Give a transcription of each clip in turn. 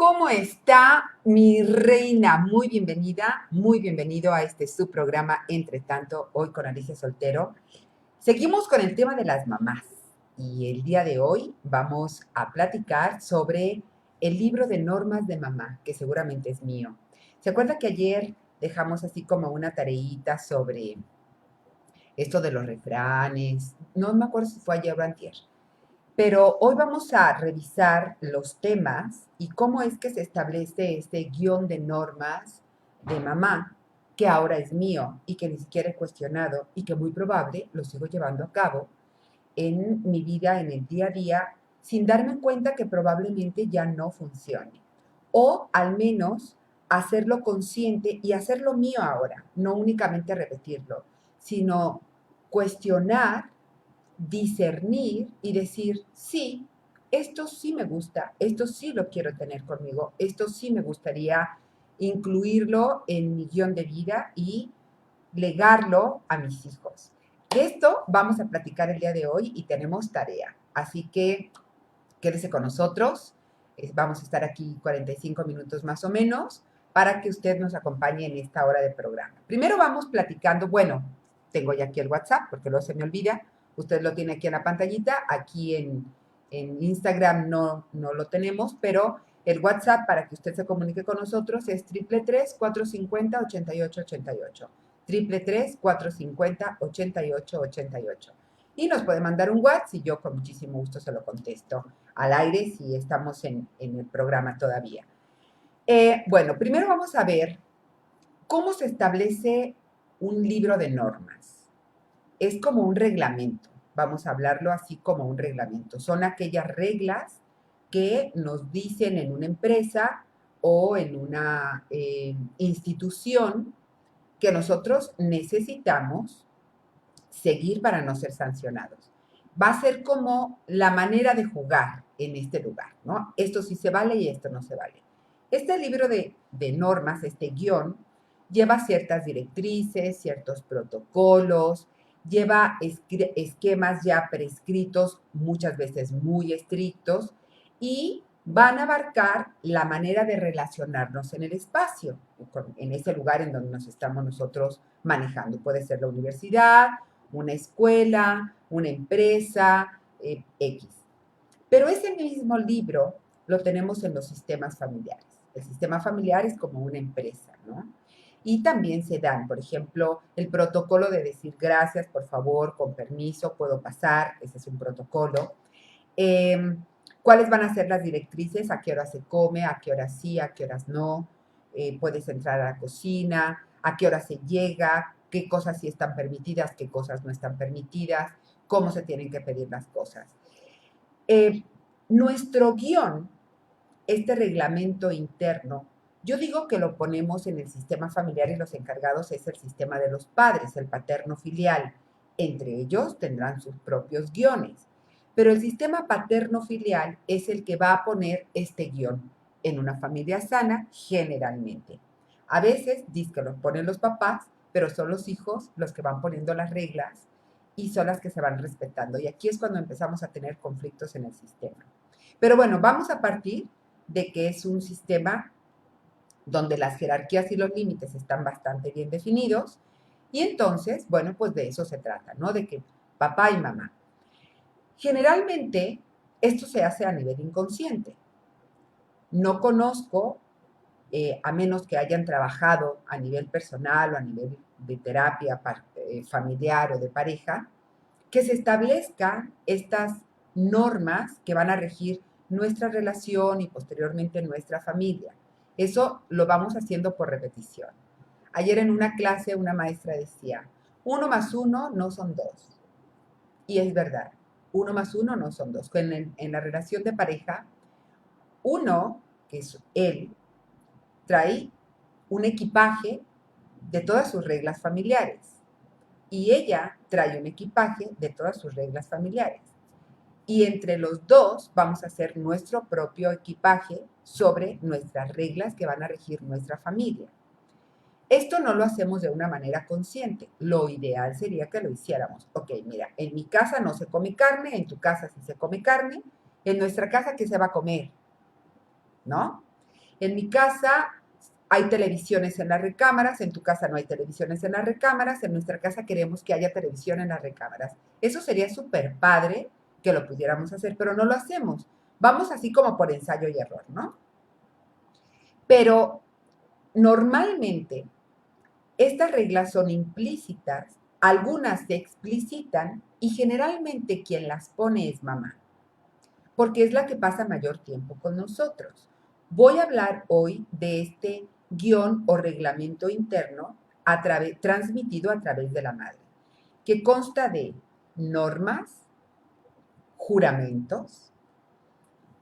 ¿Cómo está mi reina? Muy bienvenido a este subprograma Entre Tanto, hoy con Alicia Soltero. Seguimos con el tema de las mamás y el día de hoy vamos a platicar sobre el libro de normas de mamá, que seguramente es mío. ¿Se acuerda que ayer dejamos así como una tareita sobre esto de los refranes? No me acuerdo si fue ayer o antier. Pero hoy vamos a revisar los temas y cómo es que se establece este guión de normas de mamá, que ahora es mío y que ni siquiera he cuestionado y que muy probable lo sigo llevando a cabo en mi vida, en el día a día, sin darme cuenta que probablemente ya no funcione. O al menos hacerlo consciente y hacerlo mío ahora, no únicamente repetirlo, sino cuestionar, discernir y decir, sí, esto sí me gusta, esto sí lo quiero tener conmigo, esto sí me gustaría incluirlo en mi guión de vida y legarlo a mis hijos. De esto vamos a platicar el día de hoy y tenemos tarea. Así que quédese con nosotros. Vamos a estar aquí 45 minutos más o menos para que usted nos acompañe en esta hora de programa. Primero vamos platicando, bueno, tengo ya aquí el WhatsApp porque luego se me olvida. Usted lo tiene aquí en la pantallita, aquí en Instagram no lo tenemos, pero el WhatsApp para que usted se comunique con nosotros es 333-450-8888. 333-450-8888. Y nos puede mandar un WhatsApp y yo con muchísimo gusto se lo contesto al aire si estamos en el programa todavía. Bueno, primero vamos a ver cómo se establece un libro de normas. Es como un reglamento, vamos a hablarlo así como un reglamento. Son aquellas reglas que nos dicen en una empresa o en una institución que nosotros necesitamos seguir para no ser sancionados. Va a ser como la manera de jugar en este lugar, ¿no? Esto sí se vale y esto no se vale. Este libro de normas, este guión, lleva ciertas directrices, ciertos protocolos, lleva esquemas ya prescritos, muchas veces muy estrictos, y van a abarcar la manera de relacionarnos en el espacio, en ese lugar en donde nos estamos nosotros manejando. Puede ser la universidad, una escuela, una empresa, X. Pero ese mismo libro lo tenemos en los sistemas familiares. El sistema familiar es como una empresa, ¿no? Y también se dan, por ejemplo, el protocolo de decir gracias, por favor, con permiso, puedo pasar, ese es un protocolo. Eh, ¿Cuáles van a ser las directrices? ¿A qué hora se come? ¿A qué horas sí? ¿A qué horas no? Puedes entrar a la cocina, ¿a qué hora se llega? ¿Qué cosas sí están permitidas? ¿Qué cosas no están permitidas? ¿Cómo se tienen que pedir las cosas? Eh, Nuestro guión, este reglamento interno, yo digo que lo ponemos en el sistema familiar y los encargados es el sistema de los padres, el paterno filial. Entre ellos tendrán sus propios guiones. Pero el sistema paterno filial es el que va a poner este guión en una familia sana generalmente. A veces dice que los ponen los papás, pero son los hijos los que van poniendo las reglas y son las que se van respetando. Y aquí es cuando empezamos a tener conflictos en el sistema. Pero bueno, vamos a partir de que es un sistema donde las jerarquías y los límites están bastante bien definidos. Y entonces, bueno, pues de eso se trata, ¿no? De que papá y mamá. Generalmente, esto se hace a nivel inconsciente. No conozco, a menos que hayan trabajado a nivel personal o a nivel de terapia familiar o de pareja, que se establezcan estas normas que van a regir nuestra relación y posteriormente nuestra familia. Eso lo vamos haciendo por repetición. Ayer en una clase una maestra decía, 1 más 1 no son 2. Y es verdad, 1 más 1 no son 2. En la relación de pareja, uno, que es él, trae un equipaje de todas sus reglas familiares y ella trae un equipaje de todas sus reglas familiares. Y entre los dos vamos a hacer nuestro propio equipaje sobre nuestras reglas que van a regir nuestra familia. Esto no lo hacemos de una manera consciente. Lo ideal sería que lo hiciéramos. Ok, mira, en mi casa no se come carne, en tu casa sí se come carne, en nuestra casa, ¿qué se va a comer? ¿No? En mi casa hay televisiones en las recámaras, en tu casa no hay televisiones en las recámaras, en nuestra casa queremos que haya televisión en las recámaras. Eso sería súper padre que lo pudiéramos hacer, pero no lo hacemos. Vamos así como por ensayo y error, ¿no? Pero normalmente estas reglas son implícitas, algunas se explicitan y generalmente quien las pone es mamá, porque es la que pasa mayor tiempo con nosotros. Voy a hablar hoy de este guión o reglamento interno transmitido a través de la madre, que consta de normas, juramentos,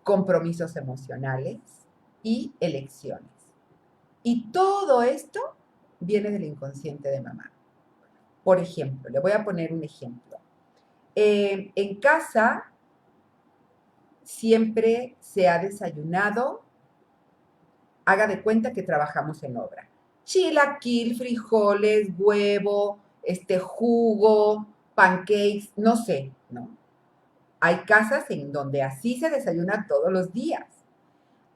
compromisos emocionales y elecciones. Y todo esto viene del inconsciente de mamá. Por ejemplo, le voy a poner un ejemplo. En casa siempre se ha desayunado, haga de cuenta que trabajamos en obra. Chilaquil, frijoles, huevo, jugo, pancakes, no sé, ¿no? Hay casas en donde así se desayuna todos los días.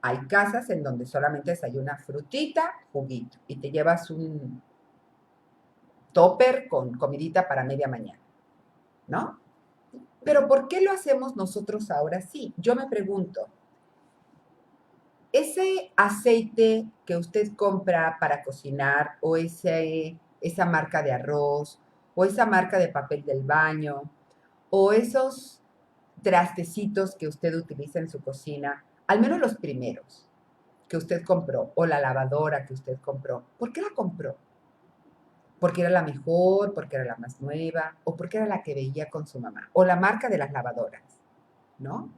Hay casas en donde solamente desayuna frutita, juguito, y te llevas un topper con comidita para media mañana, ¿no? Pero ¿por qué lo hacemos nosotros ahora sí? Yo me pregunto, ese aceite que usted compra para cocinar o esa marca de arroz o esa marca de papel del baño o esos trastecitos que usted utiliza en su cocina, al menos los primeros que usted compró o la lavadora que usted compró, ¿por qué la compró? ¿Porque era la mejor, porque era la más nueva o porque era la que veía con su mamá? O la marca de las lavadoras, ¿no?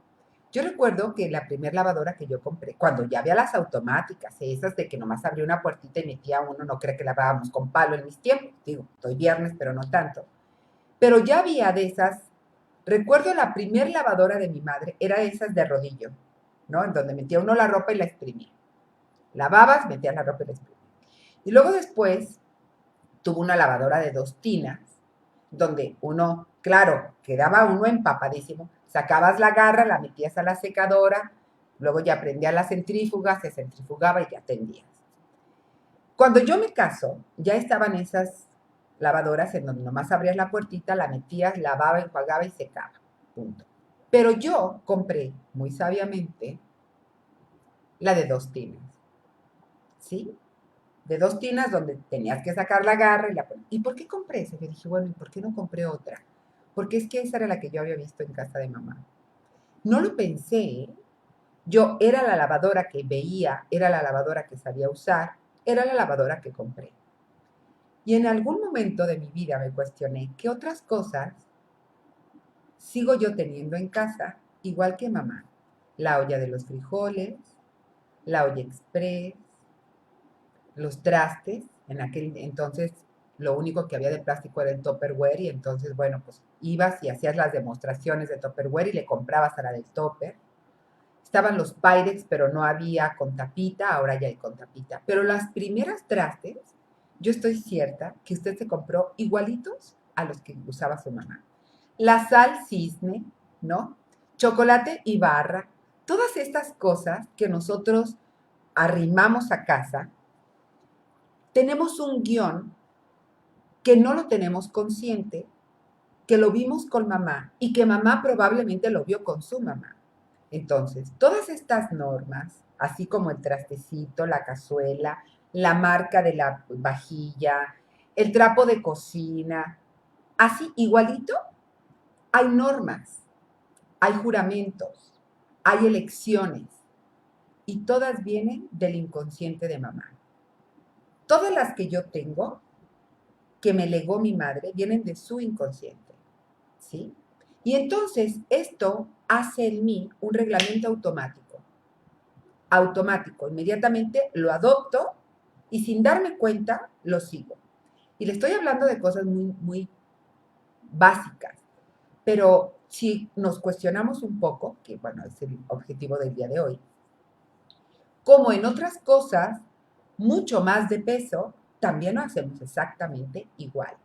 Yo recuerdo que la primera lavadora que yo compré, cuando ya había las automáticas, esas de que nomás abría una puertita y metía uno, no cree que lavábamos con palo en mis tiempos, digo, estoy viernes, pero no tanto. Pero ya había de esas, recuerdo la primera lavadora de mi madre, era esas de rodillo, ¿no? En donde metía uno la ropa y la exprimía. Lavabas, metías la ropa y la exprimías. Y luego después tuvo una lavadora de 2 tinas, donde uno, claro, quedaba uno empapadísimo, sacabas la garra, la metías a la secadora, luego ya prendías la centrífuga, se centrifugaba y ya tendías. Cuando yo me caso, ya estaban esas lavadoras en donde nomás abrías la puertita, la metías, lavaba, enjuagaba y secaba. Punto. Pero yo compré, muy sabiamente, la de 2 tinas. ¿Sí? De 2 tinas donde tenías que sacar la garra y la ponías. ¿Y por qué compré esa? Yo dije, bueno, ¿y por qué no compré otra? Porque es que esa era la que yo había visto en casa de mamá. No lo pensé, ¿eh? Yo era la lavadora que veía, era la lavadora que sabía usar, era la lavadora que compré. Y en algún momento de mi vida me cuestioné qué otras cosas sigo yo teniendo en casa, igual que mamá. La olla de los frijoles, la olla express, los trastes. En aquel entonces lo único que había de plástico era el Tupperware y entonces, bueno, pues ibas y hacías las demostraciones de Tupperware y le comprabas a la del Tupper. Estaban los Pyrex, pero no había con tapita, ahora ya hay con tapita. Pero las primeras trastes, yo estoy cierta que usted se compró igualitos a los que usaba su mamá. La sal cisne, ¿no? Chocolate y barra, todas estas cosas que nosotros arrimamos a casa, tenemos un guión que no lo tenemos consciente, que lo vimos con mamá y que mamá probablemente lo vio con su mamá. Entonces, todas estas normas, así como el trastecito, la cazuela, la marca de la vajilla, el trapo de cocina, así igualito, hay normas, hay juramentos, hay elecciones y todas vienen del inconsciente de mamá. Todas las que yo tengo, que me legó mi madre, vienen de su inconsciente, ¿sí? Y entonces esto hace en mí un reglamento automático, inmediatamente lo adopto y sin darme cuenta lo sigo. Y le estoy hablando de cosas muy, muy básicas, pero si nos cuestionamos un poco, que bueno, es el objetivo del día de hoy, como en otras cosas, mucho más de peso, también lo hacemos exactamente igual.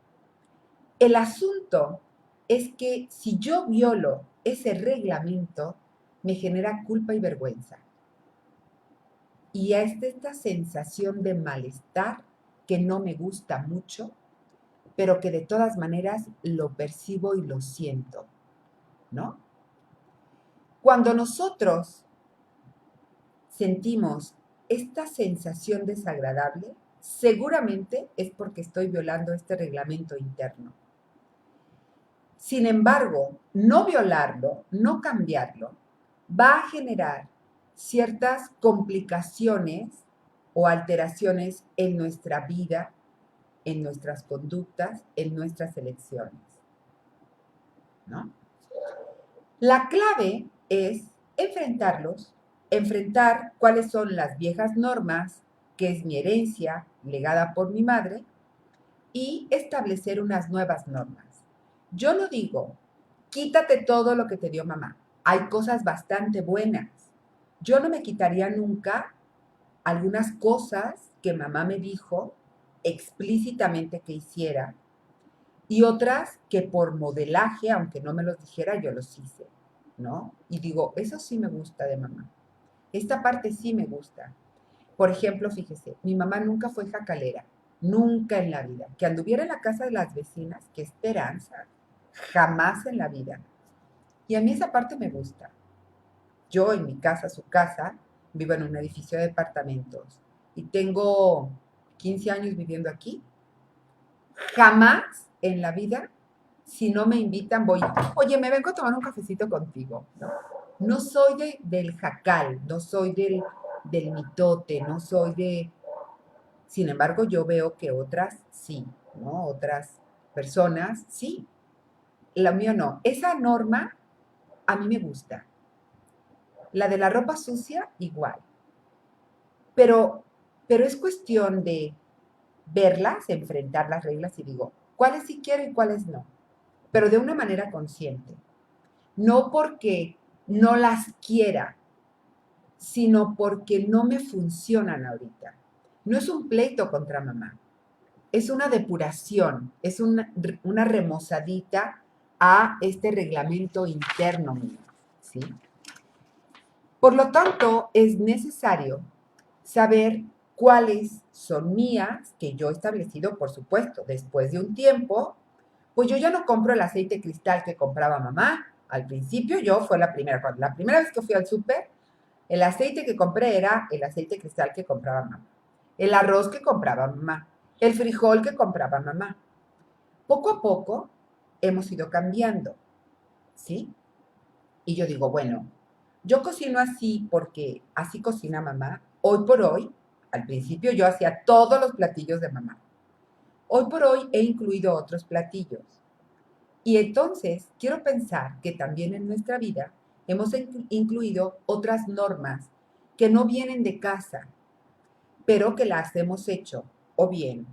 El asunto es que si yo violo ese reglamento, me genera culpa y vergüenza. y es esta sensación de malestar que no me gusta mucho, pero que de todas maneras lo percibo y lo siento, ¿no? Cuando nosotros sentimos esta sensación desagradable, seguramente es porque estoy violando este reglamento interno. Sin embargo, no violarlo, no cambiarlo, va a generar ciertas complicaciones o alteraciones en nuestra vida, en nuestras conductas, en nuestras elecciones, ¿no? La clave es enfrentarlos, enfrentar cuáles son las viejas normas, que es mi herencia legada por mi madre, y establecer unas nuevas normas. Yo no digo, quítate todo lo que te dio mamá. Hay cosas bastante buenas. Yo no me quitaría nunca algunas cosas que mamá me dijo explícitamente que hiciera y otras que por modelaje, aunque no me los dijera, yo los hice, ¿no? Y digo, eso sí me gusta de mamá. Esta parte sí me gusta. Por ejemplo, fíjese, mi mamá nunca fue jacalera, nunca en la vida. Que anduviera en la casa de las vecinas, qué esperanza, jamás en la vida. Y a mí esa parte me gusta. Yo en mi casa, su casa, vivo en un edificio de departamentos y tengo 15 años viviendo aquí. Jamás en la vida, si no me invitan, voy, oye, me vengo a tomar un cafecito contigo. No soy del jacal, no soy del mitote, no soy de... Sin embargo, yo veo que otras sí, ¿no? Otras personas sí. La mía no. Esa norma a mí me gusta. La de la ropa sucia, igual. Pero, pero es cuestión de verlas, enfrentar las reglas y digo, ¿cuáles sí quiero y cuáles no? Pero de una manera consciente. No porque no las quiera, sino porque no me funcionan ahorita. No es un pleito contra mamá, es una depuración, es una remozadita a este reglamento interno mío, ¿sí? Por lo tanto, es necesario saber cuáles son mías, que yo he establecido, por supuesto, después de un tiempo, pues yo ya no compro el aceite cristal que compraba mamá. Al principio yo fue la primera vez que fui al súper, el aceite que compré era el aceite cristal que compraba mamá. El arroz que compraba mamá. El frijol que compraba mamá. Poco a poco hemos ido cambiando, ¿sí? Y yo digo, bueno, yo cocino así porque así cocina mamá. Hoy por hoy, al principio yo hacía todos los platillos de mamá. Hoy por hoy he incluido otros platillos. Y entonces quiero pensar que también en nuestra vida hemos incluido otras normas que no vienen de casa, pero que las hemos hecho o bien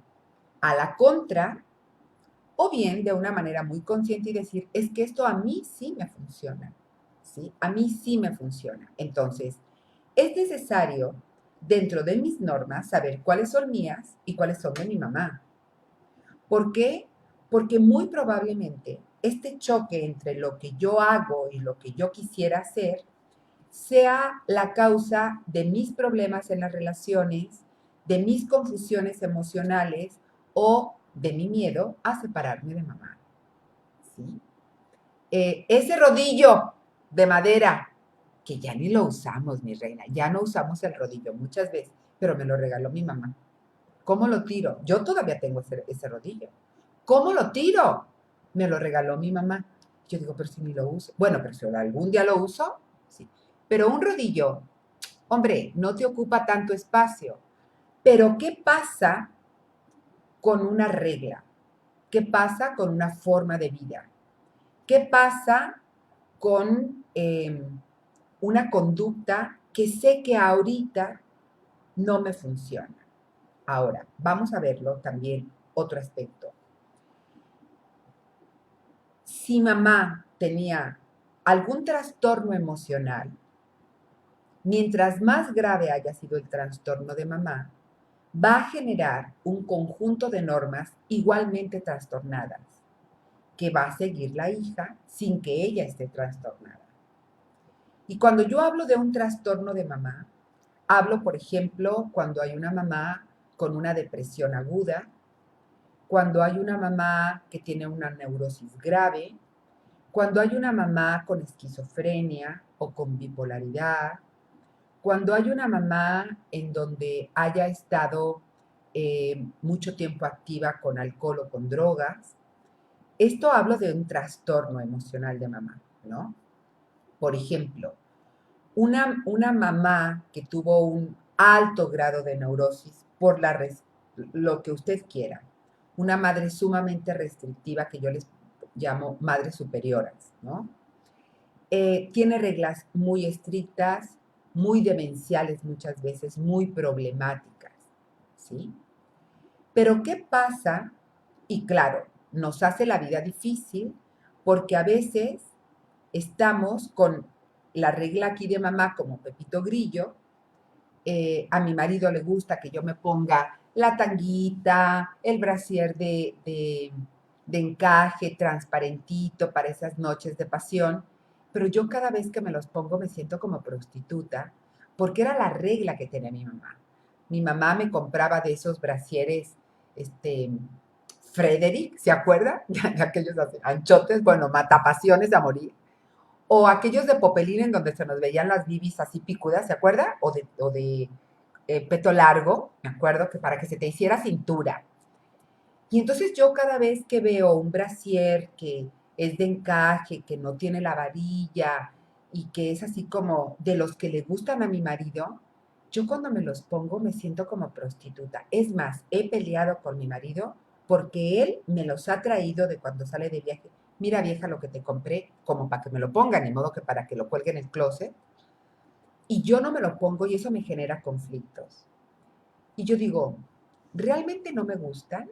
a la contra o bien de una manera muy consciente y decir, es que esto a mí sí me funciona, ¿sí? A mí sí me funciona. Entonces, es necesario, dentro de mis normas, saber cuáles son mías y cuáles son de mi mamá. ¿Por qué? Porque muy probablemente este choque entre lo que yo hago y lo que yo quisiera hacer sea la causa de mis problemas en las relaciones, de mis confusiones emocionales o de mi miedo a separarme de mamá. ¿Sí? Ese rodillo de madera, que ya ni lo usamos, mi reina, ya no usamos el rodillo muchas veces, pero me lo regaló mi mamá. ¿Cómo lo tiro? Yo todavía tengo ese rodillo. ¿Cómo lo tiro? Me lo regaló mi mamá. Yo digo, pero si ni lo uso. Bueno, pero si algún día lo uso, sí. Pero un rodillo, hombre, no te ocupa tanto espacio. Pero ¿qué pasa con una regla? ¿Qué pasa con una forma de vida? ¿Qué pasa con una conducta que sé que ahorita no me funciona? Ahora, vamos a verlo también otro aspecto. Si mamá tenía algún trastorno emocional, mientras más grave haya sido el trastorno de mamá, va a generar un conjunto de normas igualmente trastornadas que va a seguir la hija sin que ella esté trastornada. Y cuando yo hablo de un trastorno de mamá, Hablo, por ejemplo, cuando hay una mamá con una depresión aguda, cuando hay una mamá que tiene una neurosis grave, cuando hay una mamá con esquizofrenia o con bipolaridad, cuando hay una mamá en donde haya estado mucho tiempo activa con alcohol o con drogas. Esto hablo de un trastorno emocional de mamá, ¿no? Por ejemplo, una mamá que tuvo un alto grado de neurosis por lo que usted quiera, una madre sumamente restrictiva que yo les llamo madres superioras, ¿no? Tiene reglas muy estrictas, muy demenciales muchas veces, muy problemáticas, ¿sí? Pero ¿qué pasa? Y claro, nos hace la vida difícil porque a veces estamos con la regla aquí de mamá como Pepito Grillo. A mi marido le gusta que yo me ponga la tanguita, el brasier de encaje transparentito para esas noches de pasión, pero yo cada vez que me los pongo me siento como prostituta, porque era la regla que tenía mi mamá. Mi mamá me compraba de esos brasieres, este, Frederick, ¿se acuerda? De aquellos así, anchotes, bueno, matapasiones de a morir. O aquellos de popelín en donde se nos veían las bibis así picudas, ¿se acuerda? O de peto largo, me acuerdo, que para que se te hiciera cintura. Y entonces yo cada vez que veo un brasier que es de encaje, que no tiene la varilla y que es así como de los que le gustan a mi marido, yo cuando me los pongo me siento como prostituta. Es más, he peleado con mi marido porque él me los ha traído de cuando sale de viaje. Mira, vieja, lo que te compré, como para que me lo pongan, ni modo que para que lo cuelgue en el closet. Y yo no me lo pongo y eso me genera conflictos. Y yo digo, ¿realmente no me gustan?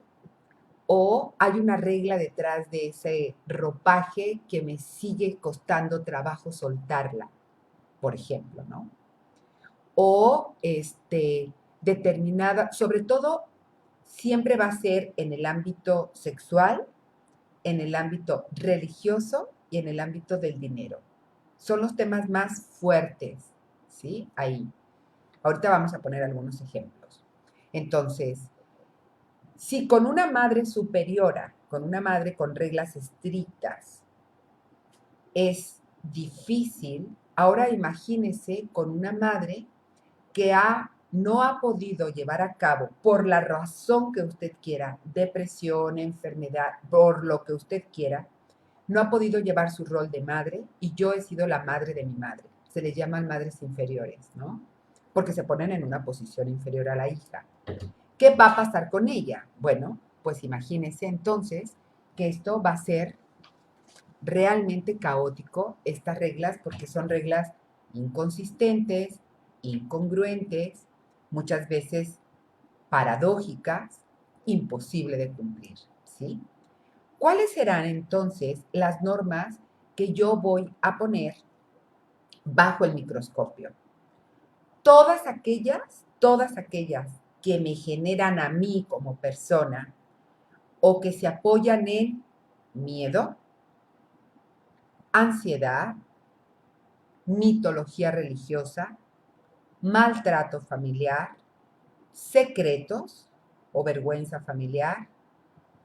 ¿O hay una regla detrás de ese ropaje que me sigue costando trabajo soltarla, por ejemplo, ¿no? O determinada, sobre todo, siempre va a ser en el ámbito sexual, en el ámbito religioso y en el ámbito del dinero. Son los temas más fuertes, ¿sí? Ahí. Ahorita vamos a poner algunos ejemplos. Entonces, si con una madre superiora, con una madre con reglas estrictas, es difícil, ahora imagínese con una madre que no ha podido llevar a cabo, por la razón que usted quiera, depresión, enfermedad, por lo que usted quiera, no ha podido llevar su rol de madre y yo he sido la madre de mi madre. Se les llaman madres inferiores, ¿no? Porque se ponen en una posición inferior a la hija. ¿Qué va a pasar con ella? Bueno, pues imagínese entonces que esto va a ser realmente caótico, estas reglas, porque son reglas inconsistentes, incongruentes, muchas veces paradójicas, imposible de cumplir, ¿sí? ¿Cuáles serán entonces las normas que yo voy a poner bajo el microscopio? Todas aquellas que me generan a mí como persona o que se apoyan en miedo, ansiedad, mitología religiosa, maltrato familiar, secretos o vergüenza familiar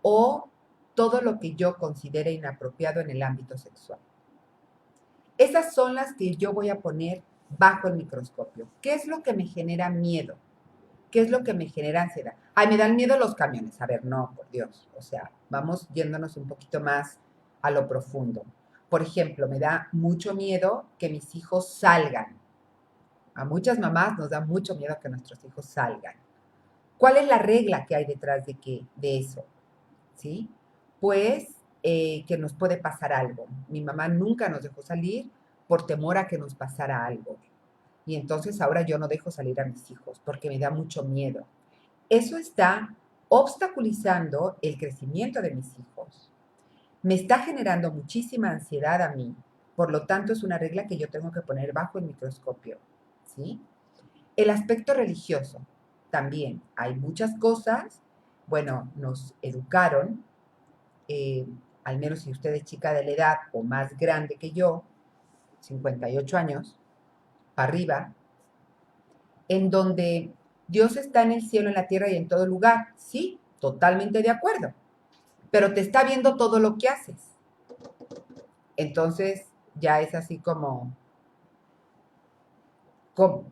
o todo lo que yo considere inapropiado en el ámbito sexual. Esas son las que yo voy a poner bajo el microscopio. ¿Qué es lo que me genera miedo? ¿Qué es lo que me genera ansiedad? Ay, me dan miedo los camiones. A ver, no, por Dios. O sea, vamos yéndonos un poquito más a lo profundo. Por ejemplo, me da mucho miedo que mis hijos salgan. A muchas mamás nos da mucho miedo que nuestros hijos salgan. ¿Cuál es la regla que hay detrás de eso? ¿Sí? Pues que nos puede pasar algo. Mi mamá nunca nos dejó salir por temor a que nos pasara algo. Y entonces ahora yo no dejo salir a mis hijos porque me da mucho miedo. Eso está obstaculizando el crecimiento de mis hijos. Me está generando muchísima ansiedad a mí. Por lo tanto, es una regla que yo tengo que poner bajo el microscopio. ¿Sí? El aspecto religioso. También hay muchas cosas. Bueno, nos educaron, eh, al menos si usted es chica de la edad o más grande que yo, 58 años, para arriba, en donde Dios está en el cielo, en la tierra y en todo lugar. Sí, totalmente de acuerdo. Pero te está viendo todo lo que haces. Entonces, ya es así como, ¿cómo?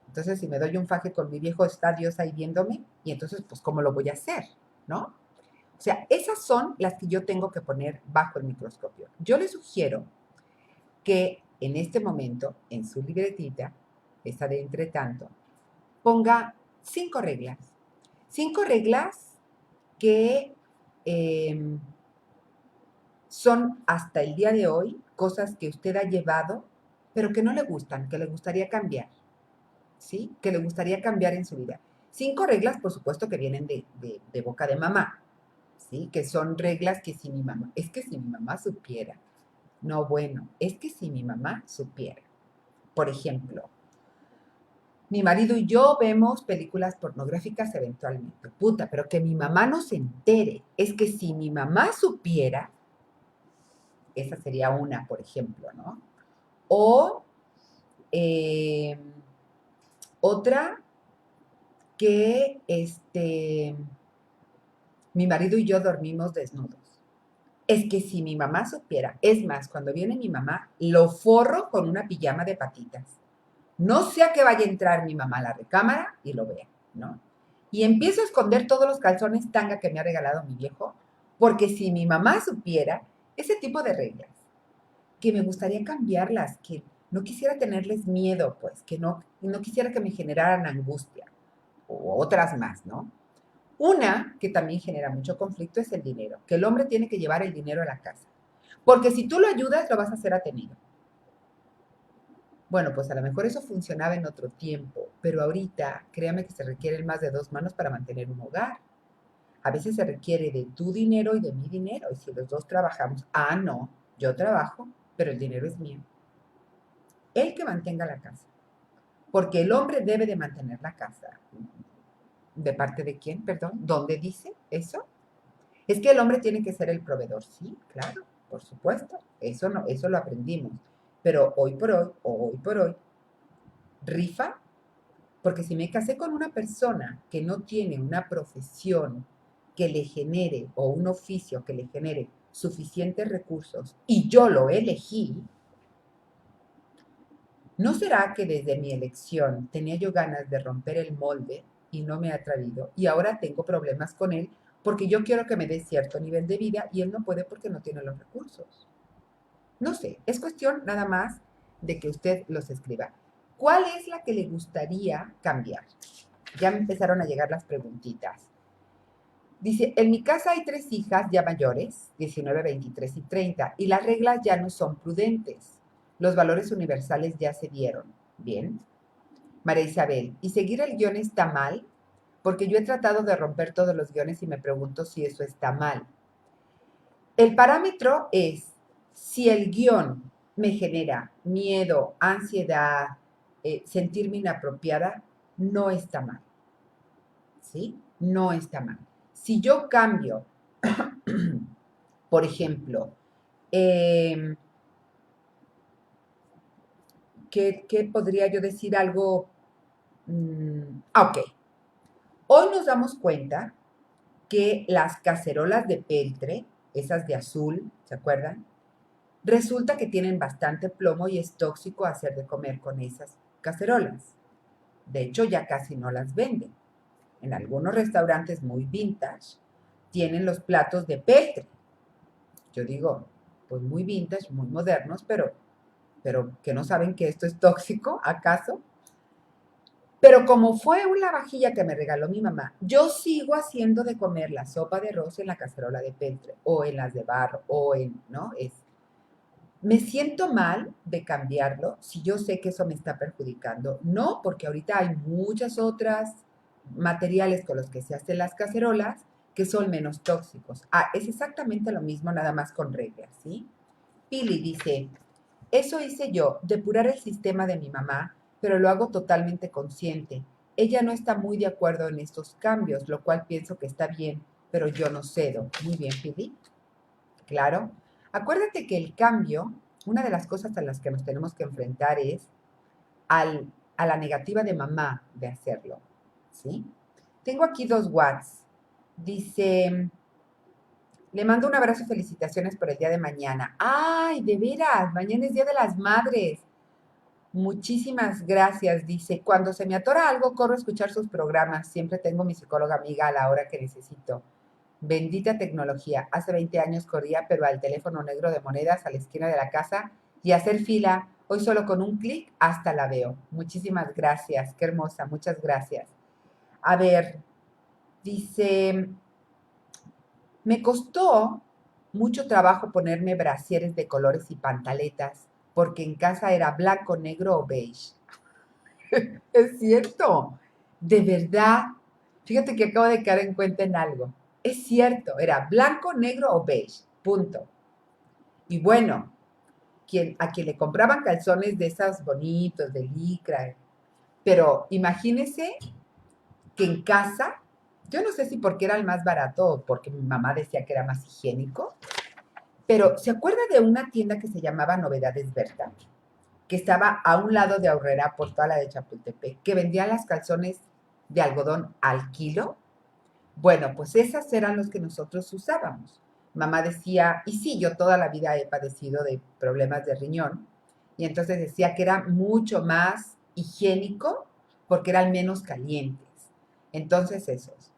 Entonces, si me doy un faje con mi viejo, está Dios ahí viéndome, y entonces, pues, ¿cómo lo voy a hacer? ¿No? O sea, esas son las que yo tengo que poner bajo el microscopio. Yo le sugiero que en este momento, en su libretita, esa de entre tanto, ponga 5 reglas. 5 reglas que eh, son hasta el día de hoy cosas que usted ha llevado, pero que no le gustan, que le gustaría cambiar, ¿sí? Que le gustaría cambiar en su vida. 5 reglas, por supuesto, que vienen de boca de mamá, ¿sí? Que son reglas que si mi mamá, es que si mi mamá supiera, no, bueno, es que si mi mamá supiera. Por ejemplo, mi marido y yo vemos películas pornográficas eventualmente. Puta, pero que mi mamá no se entere. Es que si mi mamá supiera, esa sería una, por ejemplo, ¿no? O eh, otra que mi marido y yo dormimos desnudos. Es que si mi mamá supiera, es más, cuando viene mi mamá, lo forro con una pijama de patitas. No sea que vaya a entrar mi mamá a la recámara y lo vea, ¿no? Y empiezo a esconder todos los calzones tanga que me ha regalado mi viejo, porque si mi mamá supiera ese tipo de reglas, que me gustaría cambiarlas, que no quisiera tenerles miedo, pues, que no quisiera que me generaran angustia, o otras más, ¿no? Una que también genera mucho conflicto es el dinero, que el hombre tiene que llevar el dinero a la casa, porque si tú lo ayudas, lo vas a hacer atenido. Bueno, pues a lo mejor eso funcionaba en otro tiempo, pero ahorita créame que se requieren más de 2 manos para mantener un hogar. A veces se requiere de tu dinero y de mi dinero, y si los dos trabajamos, no, yo trabajo, pero el dinero es mío. El que mantenga la casa, porque el hombre debe de mantener la casa. ¿De parte de quién? Perdón, ¿dónde dice eso? Es que el hombre tiene que ser el proveedor, sí, claro, por supuesto, eso no, eso lo aprendimos, pero hoy por hoy, rifa. Porque si me casé con una persona que no tiene una profesión que le genere o un oficio que le genere suficientes recursos y yo lo elegí, ¿no será que desde mi elección tenía yo ganas de romper el molde y no me he atrevido y ahora tengo problemas con él porque yo quiero que me dé cierto nivel de vida y él no puede porque no tiene los recursos? No sé, es cuestión nada más de que usted los escriba. ¿Cuál es la que le gustaría cambiar? Ya me empezaron a llegar las preguntitas. Dice, en mi casa hay 3 hijas ya mayores, 19, 23 y 30, y las reglas ya no son prudentes. Los valores universales ya se dieron. Bien. María Isabel, ¿y seguir el guión está mal? Porque yo he tratado de romper todos los guiones y me pregunto si eso está mal. El parámetro es si el guión me genera miedo, ansiedad, sentirme inapropiada, no está mal. ¿Sí? No está mal. Si yo cambio, por ejemplo, eh, ¿qué podría yo decir algo? Ok. Hoy nos damos cuenta que las cacerolas de peltre, esas de azul, ¿se acuerdan? Resulta que tienen bastante plomo y es tóxico hacer de comer con esas cacerolas. De hecho, ya casi no las venden. En algunos restaurantes muy vintage tienen los platos de peltre. Yo digo, pues muy vintage, muy modernos, pero que no saben que esto es tóxico, ¿acaso? Pero como fue una vajilla que me regaló mi mamá, yo sigo haciendo de comer la sopa de arroz en la cacerola de peltre, o en las de barro, o en, ¿no? Me siento mal de cambiarlo si yo sé que eso me está perjudicando. No, porque ahorita hay muchas otras materiales con los que se hacen las cacerolas que son menos tóxicos. Es exactamente lo mismo, nada más con reglas, ¿sí? Pili dice, eso hice yo, depurar el sistema de mi mamá, pero lo hago totalmente consciente. Ella no está muy de acuerdo en estos cambios, lo cual pienso que está bien, pero yo no cedo. Muy bien, Pili. Claro. Acuérdate que el cambio, una de las cosas a las que nos tenemos que enfrentar es al, a la negativa de mamá de hacerlo, ¿sí? Tengo aquí 2 Whats. Dice, le mando un abrazo y felicitaciones por el día de mañana. ¡Ay, de veras! Mañana es Día de las Madres. Muchísimas gracias. Dice, cuando se me atora algo, corro a escuchar sus programas. Siempre tengo mi psicóloga amiga a la hora que necesito. Bendita tecnología. Hace 20 años corría, pero al teléfono negro de monedas a la esquina de la casa y hacer fila. Hoy solo con un clic hasta la veo. Muchísimas gracias. Qué hermosa. Muchas gracias. A ver, dice, me costó mucho trabajo ponerme brasieres de colores y pantaletas porque en casa era blanco, negro o beige. Es cierto. De verdad. Fíjate que acabo de caer en cuenta en algo. Es cierto, era blanco, negro o beige. Punto. Y bueno, a quien le compraban calzones de esos bonitos, de licra. Pero imagínese que en casa, yo no sé si porque era el más barato o porque mi mamá decía que era más higiénico, pero ¿se acuerda de una tienda que se llamaba Novedades Berta? Que estaba a un lado de Aurrera, por toda la de Chapultepec, que vendía las calzones de algodón al kilo. Bueno, pues esas eran los que nosotros usábamos. Mamá decía, y sí, yo toda la vida he padecido de problemas de riñón, y entonces decía que era mucho más higiénico porque eran menos calientes. Entonces esos.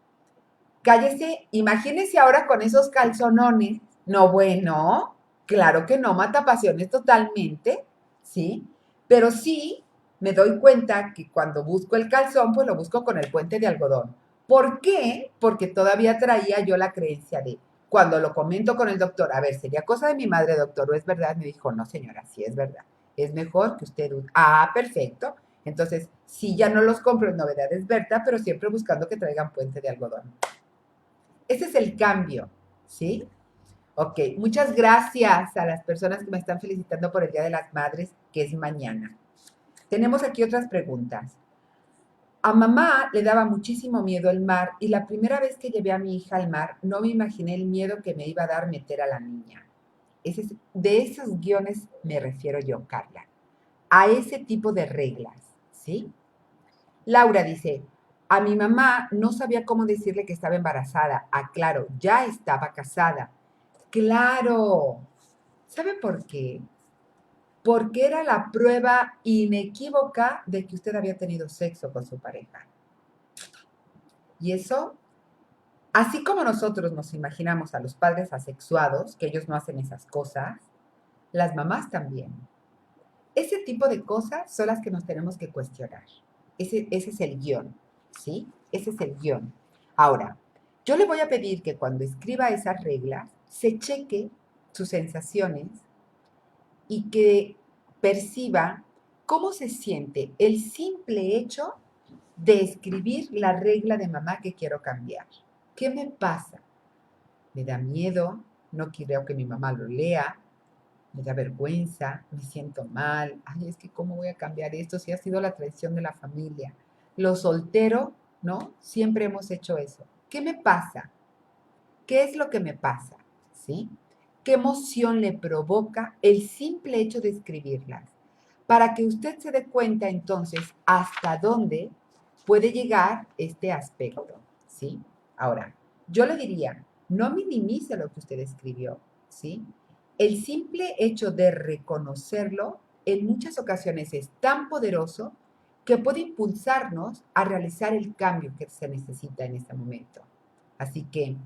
Cállese, imagínese ahora con esos calzonones. No, bueno, claro que no, mata pasiones totalmente, ¿sí? Pero sí me doy cuenta que cuando busco el calzón, pues lo busco con el puente de algodón. ¿Por qué? Porque todavía traía yo la creencia de, cuando lo comento con el doctor, a ver, sería cosa de mi madre, doctor, ¿o es verdad? Me dijo, no, señora, sí es verdad. Es mejor que usted... Ah, perfecto. Entonces, sí, ya no los compro en Novedades Berta, pero siempre buscando que traigan puente de algodón. Ese es el cambio, ¿sí? Ok, muchas gracias a las personas que me están felicitando por el Día de las Madres, que es mañana. Tenemos aquí otras preguntas. A mamá le daba muchísimo miedo el mar y la primera vez que llevé a mi hija al mar no me imaginé el miedo que me iba a dar meter a la niña. De esos guiones me refiero yo, Carla. A ese tipo de reglas, ¿sí? Laura dice, a mi mamá no sabía cómo decirle que estaba embarazada. Ah, claro, ya estaba casada. Claro. ¿Sabe por qué? Porque era la prueba inequívoca de que usted había tenido sexo con su pareja. Y eso, así como nosotros nos imaginamos a los padres asexuados, que ellos no hacen esas cosas, las mamás también. Ese tipo de cosas son las que nos tenemos que cuestionar. Ese es el guión, ¿sí? Ese es el guión. Ahora, yo le voy a pedir que cuando escriba esas reglas, se cheque sus sensaciones y que perciba cómo se siente el simple hecho de escribir la regla de mamá que quiero cambiar. ¿Qué me pasa? Me da miedo, no quiero que mi mamá lo lea, me da vergüenza, me siento mal, ay, es que cómo voy a cambiar esto si ha sido la traición de la familia. Lo soltero, ¿no? Siempre hemos hecho eso. ¿Qué me pasa? ¿Qué es lo que me pasa? ¿Sí? ¿Qué emoción le provoca el simple hecho de escribirlas? Para que usted se dé cuenta entonces hasta dónde puede llegar este aspecto, ¿sí? Ahora, yo le diría, no minimice lo que usted escribió, ¿sí? El simple hecho de reconocerlo en muchas ocasiones es tan poderoso que puede impulsarnos a realizar el cambio que se necesita en este momento. Así que,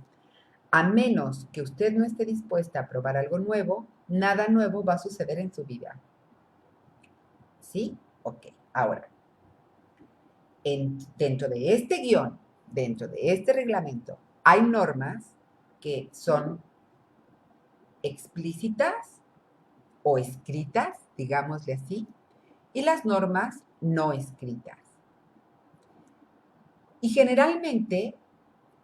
a menos que usted no esté dispuesta a probar algo nuevo, nada nuevo va a suceder en su vida. ¿Sí? Ok. Ahora, dentro de este guión, dentro de este reglamento, hay normas que son explícitas o escritas, digámosle así, y las normas no escritas. Y generalmente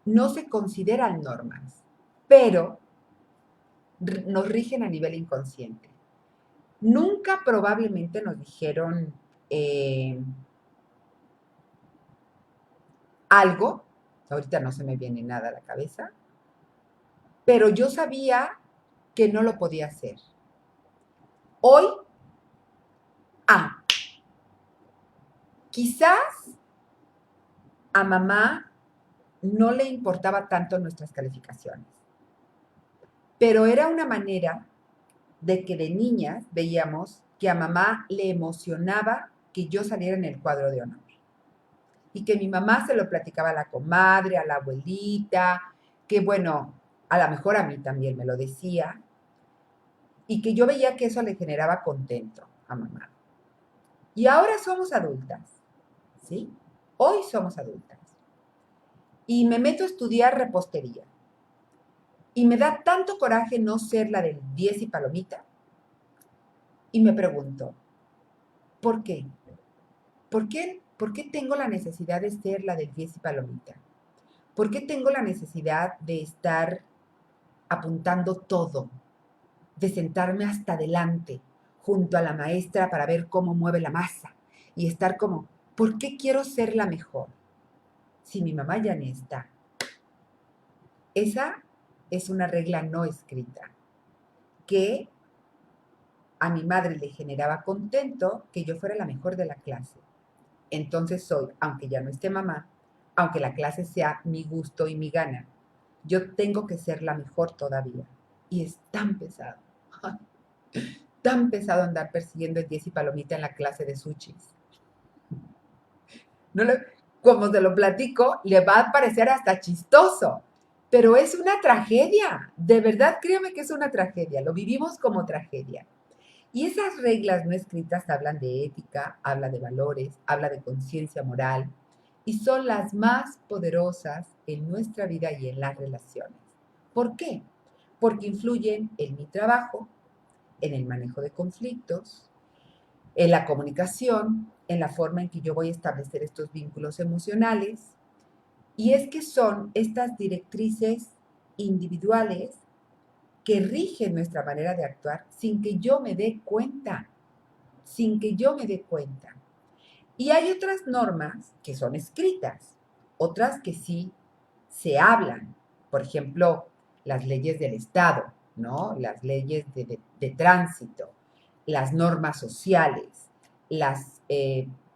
no se consideran normas, pero nos rigen a nivel inconsciente. Nunca probablemente nos dijeron algo, ahorita no se me viene nada a la cabeza, pero yo sabía que no lo podía hacer. Hoy, Quizás a mamá no le importaba tanto nuestras calificaciones, pero era una manera de que de niñas veíamos que a mamá le emocionaba que yo saliera en el cuadro de honor. Y que mi mamá se lo platicaba a la comadre, a la abuelita, que bueno, a lo mejor a mí también me lo decía, y que yo veía que eso le generaba contento a mamá. Y ahora somos adultas, ¿sí? Hoy somos adultas. Y me meto a estudiar repostería. Y me da tanto coraje no ser la del 10 y palomita. Y me pregunto, ¿por qué? ¿Por qué tengo la necesidad de ser la del 10 y palomita? ¿Por qué tengo la necesidad de estar apuntando todo? De sentarme hasta adelante, junto a la maestra para ver cómo mueve la masa y estar como, ¿por qué quiero ser la mejor? Si mi mamá ya ni está. Esa es una regla no escrita que a mi madre le generaba contento que yo fuera la mejor de la clase. Entonces soy, aunque ya no esté mamá, aunque la clase sea mi gusto y mi gana, yo tengo que ser la mejor todavía. Y es tan pesado. Tan pesado andar persiguiendo el 10 y palomita en la clase de sushis. No le, como se lo platico, le va a parecer hasta chistoso, pero es una tragedia. De verdad, créame que es una tragedia. Lo vivimos como tragedia. Y esas reglas no escritas hablan de ética, habla de valores, habla de conciencia moral y son las más poderosas en nuestra vida y en las relaciones. ¿Por qué? Porque influyen en mi trabajo, en el manejo de conflictos, en la comunicación, en la forma en que yo voy a establecer estos vínculos emocionales. Y es que son estas directrices individuales que rigen nuestra manera de actuar sin que yo me dé cuenta, sin que yo me dé cuenta. Y hay otras normas que son escritas, otras que sí se hablan. Por ejemplo, las leyes del Estado, ¿no? Las leyes de tránsito, las normas sociales, las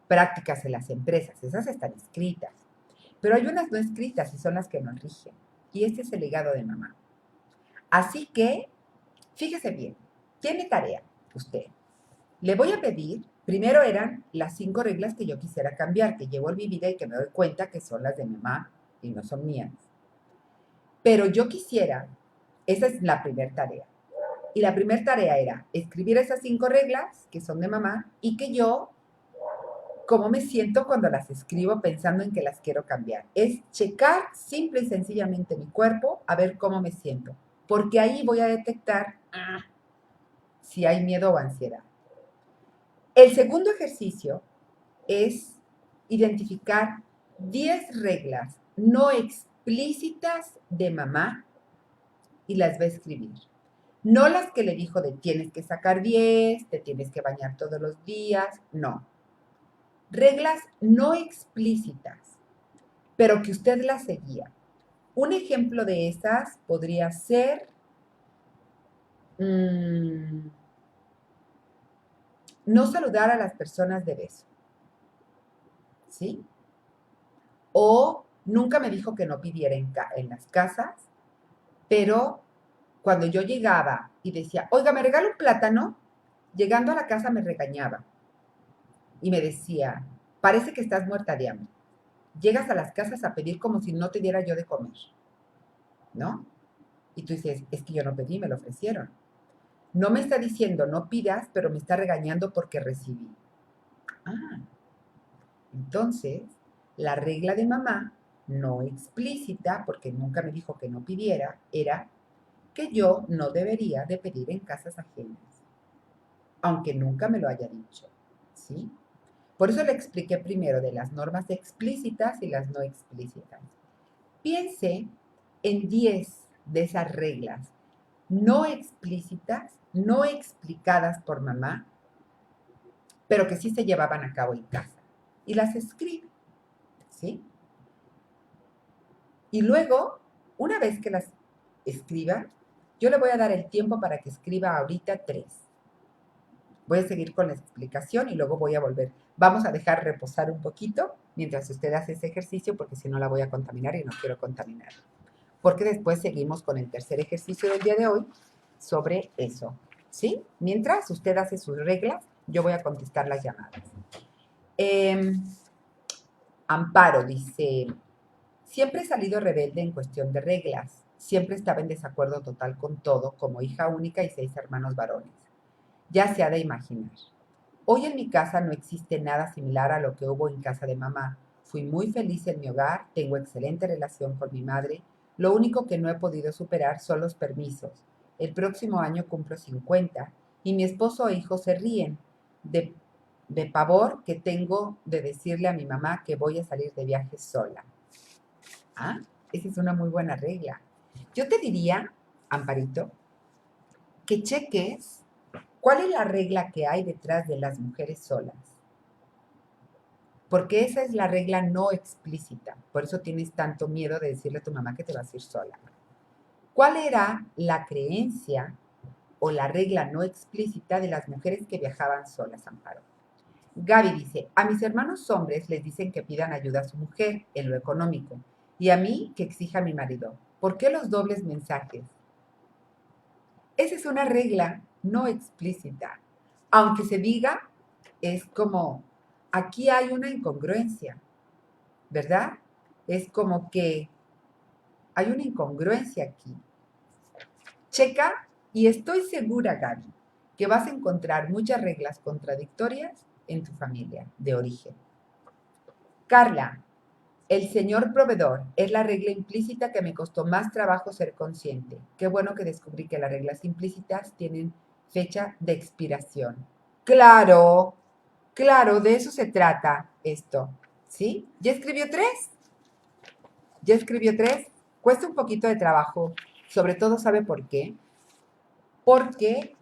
prácticas en las empresas, esas están escritas. Pero hay unas no escritas y son las que nos rigen. Y este es el legado de mamá. Así que, fíjese bien, tiene tarea usted. Le voy a pedir, primero eran las 5 reglas que yo quisiera cambiar, que llevo en mi vida y que me doy cuenta que son las de mamá y no son mías. Pero yo quisiera, esa es la primera tarea. Y la primera tarea era escribir esas 5 reglas que son de mamá y que yo, cómo me siento cuando las escribo pensando en que las quiero cambiar. Es checar simple y sencillamente mi cuerpo a ver cómo me siento. Porque ahí voy a detectar si hay miedo o ansiedad. El segundo ejercicio es identificar 10 reglas no explícitas de mamá y las va a escribir. No las que le dijo de tienes que sacar 10, te tienes que bañar todos los días, no. Reglas no explícitas, pero que usted las seguía. Un ejemplo de esas podría ser no saludar a las personas de beso, ¿sí? O nunca me dijo que no pidiera en las casas, pero cuando yo llegaba y decía, oiga, ¿me regala un plátano? Llegando a la casa me regañaba y me decía, parece que estás muerta de hambre. Llegas a las casas a pedir como si no te diera yo de comer, ¿no? Y tú dices, es que yo no pedí, me lo ofrecieron. No me está diciendo no pidas, pero me está regañando porque recibí. Ah, entonces, la regla de mamá, no explícita, porque nunca me dijo que no pidiera, era que yo no debería de pedir en casas ajenas, aunque nunca me lo haya dicho, ¿sí? Por eso le expliqué primero de las normas explícitas y las no explícitas. Piense en 10 de esas reglas no explícitas, no explicadas por mamá, pero que sí se llevaban a cabo en casa. Y las escribe, ¿sí? Y luego, una vez que las escriba, yo le voy a dar el tiempo para que escriba ahorita 3. Voy a seguir con la explicación y luego voy a volver. Vamos a dejar reposar un poquito mientras usted hace ese ejercicio porque si no la voy a contaminar y no quiero contaminar. Porque después seguimos con el tercer ejercicio del día de hoy sobre eso, ¿sí? Mientras usted hace sus reglas, yo voy a contestar las llamadas. Amparo dice, siempre he salido rebelde en cuestión de reglas. Siempre estaba en desacuerdo total con todo, como hija única y 6 hermanos varones. Ya se ha de imaginar. Hoy en mi casa no existe nada similar a lo que hubo en casa de mamá. Fui muy feliz en mi hogar, tengo excelente relación con mi madre. Lo único que no he podido superar son los permisos. El próximo año cumplo 50 y mi esposo e hijos se ríen de, de pavor que tengo de decirle a mi mamá que voy a salir de viaje sola. Ah, esa es una muy buena regla. Yo te diría, Amparito, que cheques cuál es la regla que hay detrás de las mujeres solas. Porque esa es la regla no explícita. Por eso tienes tanto miedo de decirle a tu mamá que te vas a ir sola. ¿Cuál era la creencia o la regla no explícita de las mujeres que viajaban solas, Amparo? Gaby dice, a mis hermanos hombres les dicen que pidan ayuda a su mujer en lo económico y a mí que exija a mi marido. ¿Por qué los dobles mensajes? Esa es una regla no explícita. Aunque se diga, es como, aquí hay una incongruencia, ¿verdad? Es como que hay una incongruencia aquí. Checa, y estoy segura, Gaby, que vas a encontrar muchas reglas contradictorias en tu familia de origen. Carla, el señor proveedor es la regla implícita que me costó más trabajo ser consciente. Qué bueno que descubrí que las reglas implícitas tienen fecha de expiración. Claro, claro, de eso se trata esto. ¿Sí? ¿Ya escribió 3? ¿Ya escribió 3? Cuesta un poquito de trabajo, sobre todo, ¿sabe por qué? Porque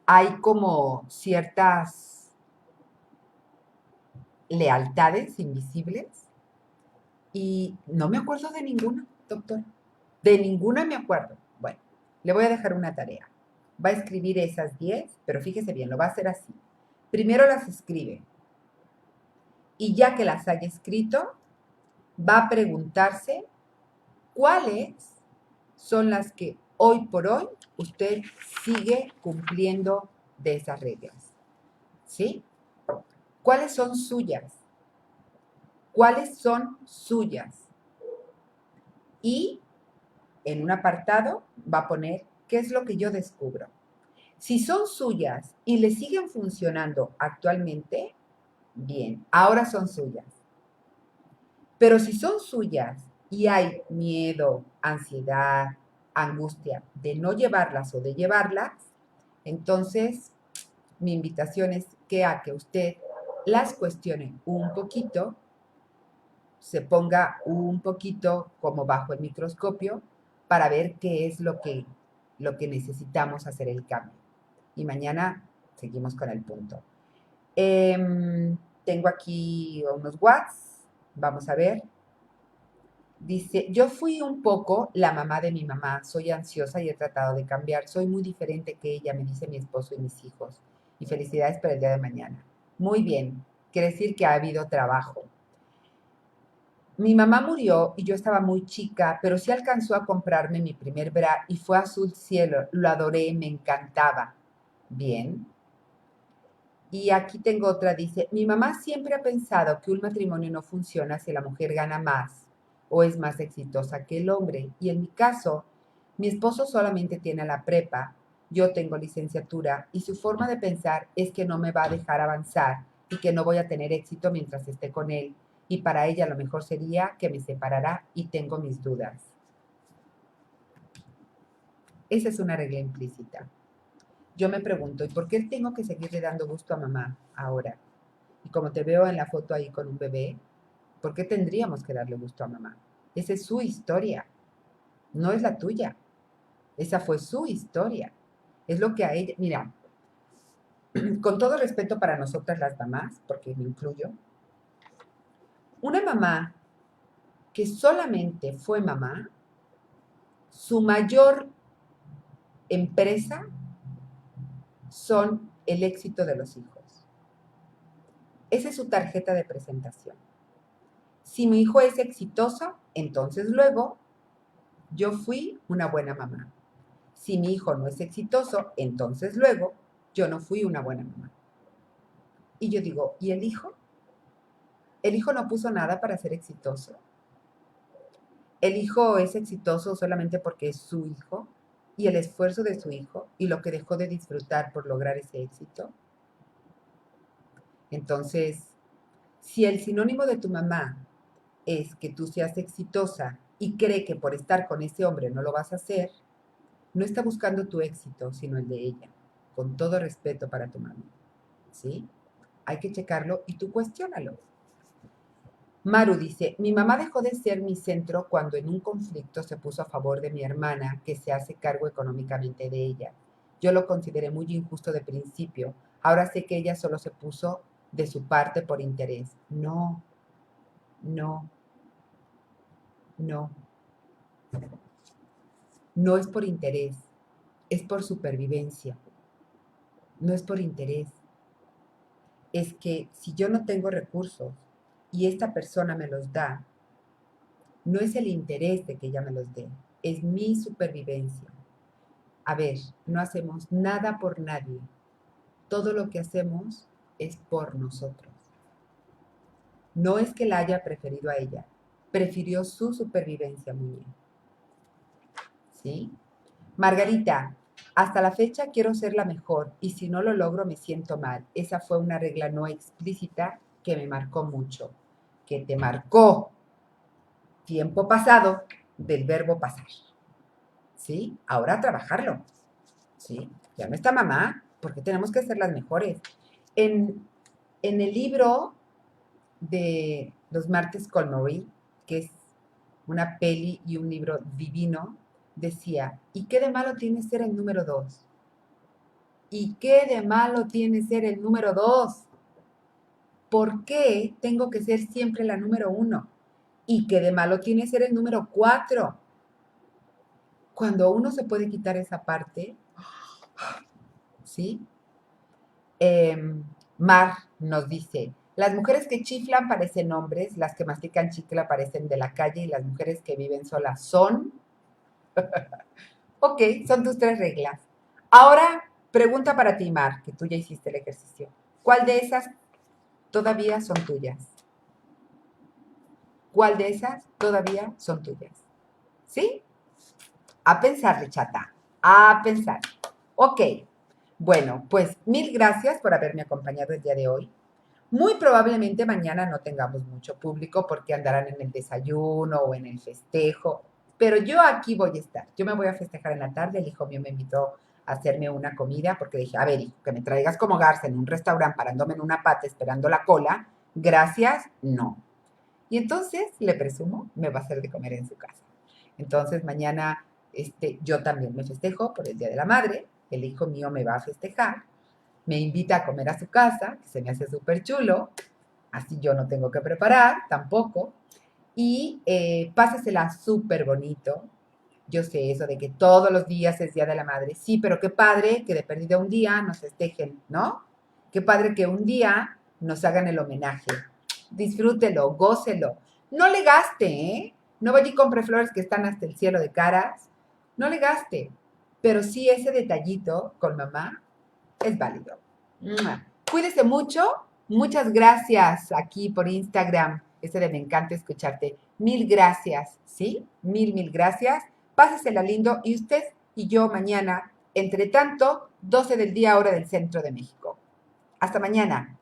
hay como ciertas lealtades invisibles y no me acuerdo de ninguna, doctor. De ninguna me acuerdo. Bueno, le voy a dejar una tarea. Va a escribir esas 10, pero fíjese bien, lo va a hacer así. Primero las escribe y ya que las haya escrito, va a preguntarse cuáles son las que hoy por hoy usted sigue cumpliendo de esas reglas. ¿Sí? ¿Cuáles son suyas? ¿Cuáles son suyas? Y en un apartado va a poner qué es lo que yo descubro. Si son suyas y le siguen funcionando actualmente, bien, ahora son suyas. Pero si son suyas y hay miedo, ansiedad, angustia de no llevarlas o de llevarlas, entonces mi invitación es que a que usted las cuestione un poquito, se ponga un poquito como bajo el microscopio para ver qué es lo que necesitamos hacer el cambio. Y mañana seguimos con el punto. Tengo aquí unos watts, vamos a ver. Dice, yo fui un poco la mamá de mi mamá, soy ansiosa y he tratado de cambiar, soy muy diferente que ella, me dice mi esposo y mis hijos. Y felicidades para el día de mañana. Muy bien, quiere decir que ha habido trabajo. Mi mamá murió y yo estaba muy chica, pero sí alcanzó a comprarme mi primer bra y fue azul cielo, lo adoré, me encantaba. Bien. Y aquí tengo otra, dice, mi mamá siempre ha pensado que un matrimonio no funciona si la mujer gana más o es más exitosa que el hombre. Y en mi caso, mi esposo solamente tiene la prepa, yo tengo licenciatura y su forma de pensar es que no me va a dejar avanzar y que no voy a tener éxito mientras esté con él. Y para ella lo mejor sería que me separara y tengo mis dudas. Esa es una regla implícita. Yo me pregunto, ¿y por qué tengo que seguirle dando gusto a mamá ahora? Y como te veo en la foto ahí con un bebé, ¿por qué tendríamos que darle gusto a mamá? Esa es su historia, no es la tuya. Esa fue su historia. Es lo que a ella, mira, con todo respeto para nosotras las mamás, porque me incluyo, una mamá que solamente fue mamá, su mayor empresa son el éxito de los hijos. Esa es su tarjeta de presentación. Si mi hijo es exitoso, entonces luego yo fui una buena mamá. Si mi hijo no es exitoso, entonces luego yo no fui una buena mamá. Y yo digo, ¿y el hijo? El hijo no puso nada para ser exitoso. El hijo es exitoso solamente porque es su hijo y el esfuerzo de su hijo y lo que dejó de disfrutar por lograr ese éxito. Entonces, si el sinónimo de tu mamá es que tú seas exitosa y cree que por estar con ese hombre no lo vas a hacer, no está buscando tu éxito, sino el de ella, con todo respeto para tu mamá. ¿Sí? Hay que checarlo y tú cuestiónalo. Maru dice, mi mamá dejó de ser mi centro cuando en un conflicto se puso a favor de mi hermana que se hace cargo económicamente de ella. Yo lo consideré muy injusto de principio. Ahora sé que ella solo se puso de su parte por interés. No, no, no. No es por interés, es por supervivencia. No es por interés. Es que si yo no tengo recursos y esta persona me los da, no es el interés de que ella me los dé, es mi supervivencia. A ver, no hacemos nada por nadie. Todo lo que hacemos es por nosotros. No es que la haya preferido a ella, prefirió su supervivencia, Muñe. ¿Sí? Margarita, hasta la fecha quiero ser la mejor y si no lo logro me siento mal. Esa fue una regla no explícita que me marcó mucho. Que te marcó tiempo pasado del verbo pasar. ¿Sí? Ahora a trabajarlo. ¿Sí? Ya no está mamá, porque tenemos que ser las mejores. En el libro de Los martes con Marie, que es una peli y un libro divino, decía, ¿y qué de malo tiene ser el número 2? ¿Y qué de malo tiene ser el número 2? ¿Por qué tengo que ser siempre la número 1? ¿Y qué de malo tiene ser el número 4? Cuando uno se puede quitar esa parte, ¿sí? Mar nos dice, las mujeres que chiflan parecen hombres, las que mastican chicle parecen de la calle y las mujeres que viven solas son... Ok, son tus 3 reglas. Ahora, pregunta para ti, Mar, que tú ya hiciste el ejercicio. ¿Cuál de esas todavía son tuyas? ¿Cuál de esas todavía son tuyas? ¿Sí? A pensar, chata. A pensar. Ok. Bueno, pues mil gracias por haberme acompañado el día de hoy. Muy probablemente mañana no tengamos mucho público porque andarán en el desayuno o en el festejo, pero yo aquí voy a estar. Yo me voy a festejar en la tarde. El hijo mío me invitó a hacerme una comida porque dije, a ver, hijo, que me traigas como garza en un restaurante parándome en una pata esperando la cola. Gracias, no. Y entonces, le presumo, me va a hacer de comer en su casa. Entonces, mañana yo también me festejo por el Día de la Madre. El hijo mío me va a festejar. Me invita a comer a su casa, que se me hace súper chulo. Así yo no tengo que preparar tampoco. Y pásesela súper bonito. Yo sé eso de que todos los días es Día de la Madre. Sí, pero qué padre que de perdida un día nos festejen, ¿no? Qué padre que un día nos hagan el homenaje. Disfrútelo, gócelo. No le gaste, ¿eh? No vaya y compre flores que están hasta el cielo de caras. No le gaste. Pero sí ese detallito con mamá es válido. ¡Mua! Cuídese mucho. Muchas gracias aquí por Instagram. Ese de me encanta escucharte. Mil gracias, ¿sí? Mil gracias. Pásesela lindo y usted y yo mañana, entre tanto, 12 del día hora del centro de México. Hasta mañana.